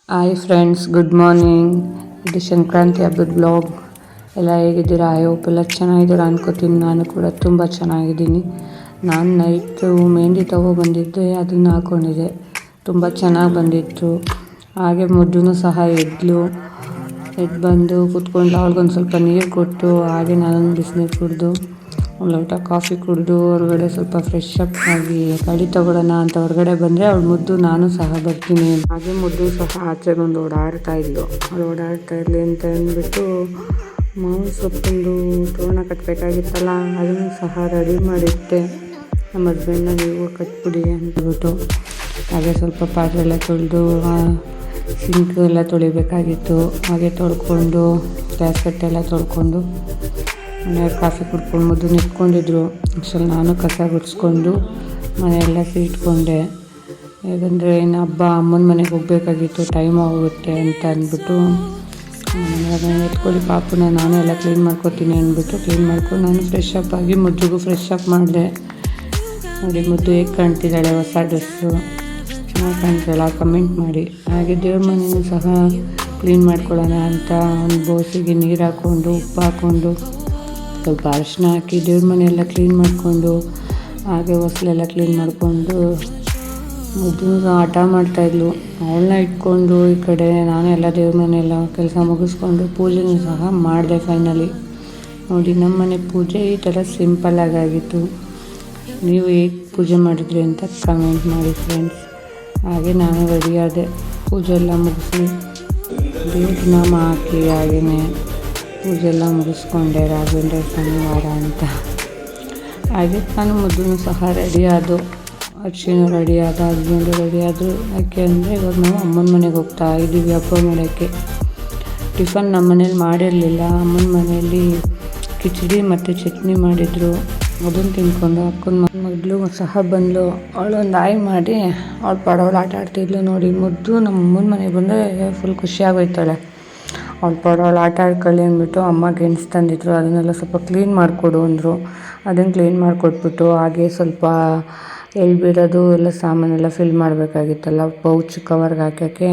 Hi friends, good morning. ಇದು ಸಂಕ್ರಾಂತಿ ಹಬ್ಬದ blog. ಎಲ್ಲ ಹೇಗಿದ್ದೀರಾ? ಐ ಹೋಪ್ ಎಲ್ಲ ಚೆನ್ನಾಗಿದ್ದೀರಾ ಅನ್ಕೋತೀನಿ. ನಾನು ಕೂಡ ತುಂಬ ಚೆನ್ನಾಗಿದ್ದೀನಿ. ನಾನು ನೈಟು ಮೆಹಂದಿ ಬಂದಿದ್ದೆ, ಅದನ್ನು ಹಾಕ್ಕೊಂಡಿದ್ದೆ. ತುಂಬ ಚೆನ್ನಾಗಿ ಬಂದಿತ್ತು. ಹಾಗೆ ಮುದ್ದೂ ಸಹ ಎದ್ದು ಬಂದು ಕೂತ್ಕೊಂಡು ಅವ್ಳಿಗೊಂದು ಸ್ವಲ್ಪ ನೀರು ಕೊಟ್ಟು, ಹಾಗೆ ನಾನೊಂದು ಬಿಸಿನೀರು ಕುಡಿದು, ಒಂದು ಲೋಟ ಕಾಫಿ ಕುಡಿದು, ಹೊರಗಡೆ ಸ್ವಲ್ಪ ಫ್ರೆಶ್ ಅಪ್ ಆಗಿ ಗಾಡಿ ತಗೊಳ್ಳೋಣ ಅಂತ ಹೊರಗಡೆ ಬಂದರೆ ಅವಳು ಮುದ್ದು ನಾನು ಸಹ ಬರ್ತೀನಿ. ಹಾಗೆ ಮುದ್ದು ಸಹ ಆಚೆಗೊಂದು ಓಡಾಡ್ತಾ ಇದ್ಲು. ಅವಳು ಓಡಾಡ್ತಾ ಇರಲಿ ಅಂತ ಅಂದ್ಬಿಟ್ಟು ಮಾವಿನ ಸೊಪ್ಪೊಂದು ತೋರಣ ಕಟ್ಟಬೇಕಾಗಿತ್ತಲ್ಲ, ಅದನ್ನು ಸಹ ರೆಡಿ ಮಾಡಿಟ್ಟೆ. ನಮ್ಮ ಹಸ್ಬೆಂಡ್ನ ನೀವು ಕಟ್ಬಿಡಿ ಅಂದ್ಬಿಟ್ಟು. ಹಾಗೆ ಸ್ವಲ್ಪ ಪಾತ್ರೆ ಎಲ್ಲ ತೊಳೆದು ಸಿಂಕ್ ಎಲ್ಲ ತೊಳಿಬೇಕಾಗಿತ್ತು. ಹಾಗೆ ತೊಳ್ಕೊಂಡು ಗ್ಯಾಸ್ ಕಟ್ಟೆಲ್ಲ ತೊಳ್ಕೊಂಡು ಮನೆಯವ್ರು ಕಾಫಿ ಕುಡ್ಕೊಂಡು ಮುದ್ದು ನಿಂತ್ಕೊಂಡಿದ್ರು. ಅಷ್ಟರಲ್ಲಿ ನಾನು ಕಸ ಗುಡಿಸ್ಕೊಂಡು ಮನೆಯೆಲ್ಲ ಇಟ್ಕೊಂಡೆ. ಯಾಕಂದರೆ ಇನ್ನು ಹಬ್ಬ ಅಮ್ಮನ ಮನೆಗೆ ಹೋಗಬೇಕಾಗಿತ್ತು, ಟೈಮ್ ಆಗುತ್ತೆ ಅಂತ ಅಂದ್ಬಿಟ್ಟು ಅದನ್ನು ಎತ್ಕೊಳ್ಳಿ ಪಾಪುನ ನಾನು ಎಲ್ಲ ಕ್ಲೀನ್ ಮಾಡ್ಕೊತೀನಿ ಅಂದ್ಬಿಟ್ಟು ಕ್ಲೀನ್ ಮಾಡ್ಕೊಂಡು ನಾನು ಫ್ರೆಶ್ ಅಪ್ ಆಗಿ ಮುದ್ದುಗೂ ಫ್ರೆಶ್ ಅಪ್ ಮಾಡಿದೆ. ನೋಡಿ ಮುದ್ದು ಹೇಗೆ ಕಾಣ್ತಿದ್ದಾಳೆ ಹೊಸ ಡ್ರೆಸ್ಸು, ಚೆನ್ನಾಗಿ ಕಾಣ್ತಿದ್ದಾಳ, ಕಮೆಂಟ್ ಮಾಡಿ. ಹಾಗೆ ದೇವ್ರ ಮನೆಯೂ ಸಹ ಕ್ಲೀನ್ ಮಾಡ್ಕೊಳ್ಳೋಣ ಅಂತ ಒಂದು ಬೋಸಿಗೆ ನೀರು ಹಾಕ್ಕೊಂಡು ಉಪ್ಪು ಹಾಕ್ಕೊಂಡು ಸ್ವಲ್ಪ ಅರಿಶಿನ ಹಾಕಿ ದೇವ್ರ ಮನೆಯೆಲ್ಲ ಕ್ಲೀನ್ ಮಾಡಿಕೊಂಡು, ಹಾಗೆ ಹೊಸಲೆಲ್ಲ ಕ್ಲೀನ್ ಮಾಡಿಕೊಂಡು ಮುದ್ದು ಆಟ ಮಾಡ್ತಾಯಿದ್ಲು. ಅವಳನ್ನ ಇಟ್ಕೊಂಡು ಈ ಕಡೆ ನಾನು ಎಲ್ಲ ದೇವ್ರ ಮನೆಯೆಲ್ಲ ಕೆಲಸ ಮುಗಿಸ್ಕೊಂಡು ಪೂಜೆನೂ ಸಹ ಮಾಡಿದೆ ಫೈನಲಿ. ನೋಡಿ ನಮ್ಮ ಮನೆ ಪೂಜೆ ಈ ಥರ ಸಿಂಪಲ್ಲಾಗಿ ಆಗಿತ್ತು. ನೀವು ಹೇಗೆ ಪೂಜೆ ಮಾಡಿದ್ರಿ ಅಂತ ಕಮೆಂಟ್ ಮಾಡಿ ಫ್ರೆಂಡ್ಸ್. ಹಾಗೆ ನಾನು ರೆಡಿ ಆದೆ, ಪೂಜೆ ಎಲ್ಲ ಮುಗಿಸಿ ದೇವ್ರ ನಾಮ ಹಾಕಿ ಹಾಗೆಯೇ ಪೂಜೆ ಎಲ್ಲ ಮುಗಿಸ್ಕೊಂಡೆ. ರಾಘವೇಂದ್ರ ಶನಿವಾರ ಅಂತ. ಹಾಗೆ ನಾನು ಮುದ್ದೂ ಸಹ ರೆಡಿ ಆದವು. ಅರ್ಶಿನ ರೆಡಿ ಆದ, ಹಸ್ಬೆಂಡು ರೆಡಿ ಆದರು. ಯಾಕೆ ಅಂದರೆ ಇವಾಗ ನಾವು ಅಮ್ಮನ ಮನೆಗೆ ಹೋಗ್ತಾ ಇದ್ದೀವಿ ಹಬ್ಬ ಮಾಡೋಕ್ಕೆ. ಟಿಫನ್ ನಮ್ಮ ಮನೇಲಿ ಮಾಡಿರಲಿಲ್ಲ. ಅಮ್ಮನ ಮನೆಯಲ್ಲಿ ಕಿಚಡಿ ಮತ್ತು ಚಟ್ನಿ ಮಾಡಿದರು. ಅದನ್ನು ತಿಂದ್ಕೊಂಡು ಅಕ್ಕನ ಮಗಳು ಸಹ ಬಂದಳು. ಅವಳೊಂದು ಆಯ್ ಮಾಡಿ ಅವಳು ಪಡವಳು ಆಟ ಆಡ್ತಿದ್ಲು. ನೋಡಿ ಮುದ್ದು ನಮ್ಮ ಅಮ್ಮನ ಮನೆಗೆ ಬಂದರೆ ಫುಲ್ ಖುಷಿಯಾಗೋಯ್ತಾಳೆ. ಅವಳು ಪಡವಳು ಆಟ ಆಡ್ಕೊಳ್ಳಿ ಅಂದ್ಬಿಟ್ಟು ಅಮ್ಮ ಗೆಣಸು ತಂದಿದ್ರು. ಅದನ್ನೆಲ್ಲ ಸ್ವಲ್ಪ ಕ್ಲೀನ್ ಮಾಡಿಕೊಡು ಅಂದರು. ಅದನ್ನು ಕ್ಲೀನ್ ಮಾಡಿಕೊಟ್ಬಿಟ್ಟು ಹಾಗೆ ಸ್ವಲ್ಪ ಎಳ್ಬಿಡೋದು ಎಲ್ಲ ಸಾಮಾನೆಲ್ಲ ಫಿಲ್ ಮಾಡಬೇಕಾಗಿತ್ತಲ್ಲ ಪೌಚ್ ಕವರ್ಗೆ ಹಾಕೋಕ್ಕೆ,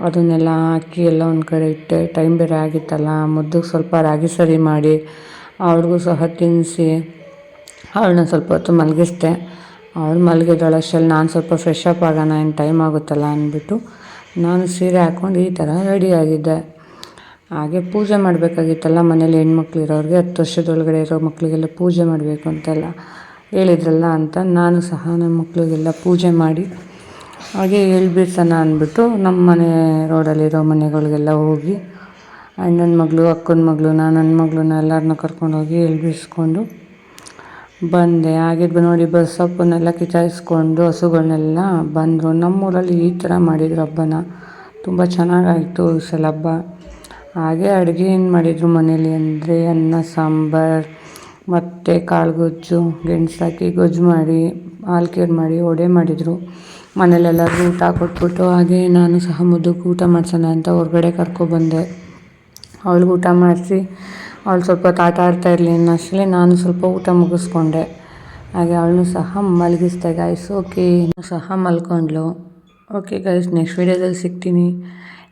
ಅದನ್ನೆಲ್ಲ ಹಾಕಿ ಎಲ್ಲ ಒಂದು ಕಡೆ ಇಟ್ಟೆ. ಟೈಮ್ ಬೇರೆ ಆಗಿತ್ತಲ್ಲ. ಮುದ್ದುಗೆ ಸ್ವಲ್ಪ ರಾಗಿ ಸರಿ ಮಾಡಿ ಅವ್ರಿಗೂ ಸಹ ತಿನ್ನಿಸಿ ಅವಳನ್ನ ಸ್ವಲ್ಪ ಹೊತ್ತು ಮಲಗಿಸ್ದೆ. ಅವಳು ಮಲಗಿದ್ದಾಳೆ. ಅಷ್ಟರಲ್ಲಿ ನಾನು ಸ್ವಲ್ಪ ಫ್ರೆಶ್ ಅಪ್ ಆಗೋಣ, ಏನು ಟೈಮ್ ಆಗುತ್ತಲ್ಲ ಅಂದ್ಬಿಟ್ಟು ನಾನು ಸೀರೆ ಹಾಕ್ಕೊಂಡು ಈ ಥರ ರೆಡಿಯಾಗಿದ್ದೆ. ಹಾಗೆ ಪೂಜೆ ಮಾಡಬೇಕಾಗಿತ್ತಲ್ಲ ಮನೇಲಿ ಹೆಣ್ಮಕ್ಳು ಇರೋರಿಗೆ, 10 ವರ್ಷದೊಳಗಡೆ ಇರೋ ಮಕ್ಕಳಿಗೆಲ್ಲ ಪೂಜೆ ಮಾಡಬೇಕು ಅಂತೆಲ್ಲ ಹೇಳಿದ್ರಲ್ಲ ಅಂತ ನಾನು ಸಹ ನನ್ನ ಮಕ್ಕಳಿಗೆಲ್ಲ ಪೂಜೆ ಮಾಡಿ ಹಾಗೆ ಹೇಳ್ಬಿಡ್ಸೋಣ ಅಂದ್ಬಿಟ್ಟು ನಮ್ಮ ಮನೆ ರೋಡಲ್ಲಿರೋ ಮನೆಗಳಿಗೆಲ್ಲ ಹೋಗಿ ಅಣ್ಣನ ಮಗಳು, ಅಕ್ಕನ ಮಗಳು, ನನ್ನ ಮಗಳನ್ನ ಎಲ್ಲರನ್ನೂ ಕರ್ಕೊಂಡೋಗಿ ಹೇಳ್ಬಿಡಿಸ್ಕೊಂಡು ಬಂದೆ. ಹಾಗೆ ನೋಡಿ ಬಸ್ಸಪ್ಪನ್ನೆಲ್ಲ ಕಿಚಾಯಿಸ್ಕೊಂಡು ಹಸುಗಳನ್ನೆಲ್ಲ ಬಂದರು. ನಮ್ಮೂರಲ್ಲಿ ಈ ಥರ ಮಾಡಿದ್ರು ಹಬ್ಬನ. ತುಂಬ ಚೆನ್ನಾಗಾಯಿತು ಈ ಸಲ ಹಬ್ಬ. ಹಾಗೆ ಅಡುಗೆ ಏನು ಮಾಡಿದರು ಮನೇಲಿ ಅಂದರೆ ಅನ್ನ ಸಾಂಬಾರು ಮತ್ತು ಕಾಳುಗೊಜ್ಜು, ಗೆಣಸು ಹಾಕಿ ಗೊಜ್ಜು ಮಾಡಿ, ಹಾಲು ಮಾಡಿ ವಡೆ ಮಾಡಿದರು. ಮನೇಲೆಲ್ಲರಿಗೂ ಊಟ ಕೊಟ್ಬಿಟ್ಟು ಹಾಗೆ ನಾನು ಸಹ ಮುದ್ದಕ್ಕೆ ಊಟ ಮಾಡಿಸೋಣ ಅಂತ ಹೊರಗಡೆ ಕರ್ಕೊಬಂದೆ. ಅವಳಿಗೆ ಊಟ ಮಾಡಿಸಿ ಅವಳು ಸ್ವಲ್ಪ ಹೊತ್ತು ಆಟ ಆಡ್ತಾಯಿರಲಿ ಅನ್ನೋಷ್ಟರಲ್ಲಿ ನಾನು ಸ್ವಲ್ಪ ಊಟ ಮುಗಿಸ್ಕೊಂಡೆ. ಹಾಗೆ ಅವಳನ್ನೂ ಸಹ ಮಲಗಿಸ್ದೆ ಗೈಸ್. ಓಕೆ, ಸಹ ಮಲ್ಕೊಂಡ್ಳು. ಓಕೆ ಗೈಸ್, ನೆಕ್ಸ್ಟ್ ವೀಡಿಯೋದಲ್ಲಿ ಸಿಗ್ತೀನಿ.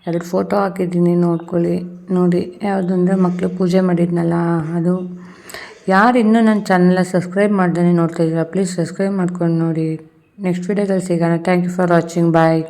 2 ಫೋಟೋ ಹಾಕಿದ್ದೀನಿ, ನೋಡ್ಕೊಳ್ಳಿ. ನೋಡಿ ಯಾವುದು ಅಂದರೆ ಮಕ್ಕಳು ಪೂಜೆ ಮಾಡಿದ್ನಲ್ಲ ಅದು. ಯಾರು ಇನ್ನೂ ನನ್ನ ಚಾನಲ್ನ ಸಬ್ಸ್ಕ್ರೈಬ್ ಮಾಡ್ದೇ ನೋಡ್ತಾಯಿದ್ದೀರಾ, ಪ್ಲೀಸ್ ಸಬ್ಸ್ಕ್ರೈಬ್ ಮಾಡ್ಕೊಂಡು ನೋಡಿ. ನೆಕ್ಸ್ಟ್ ವೀಡಿಯೋದಲ್ಲಿ ಸಿಗೋಣ. Thank you for watching. Bye.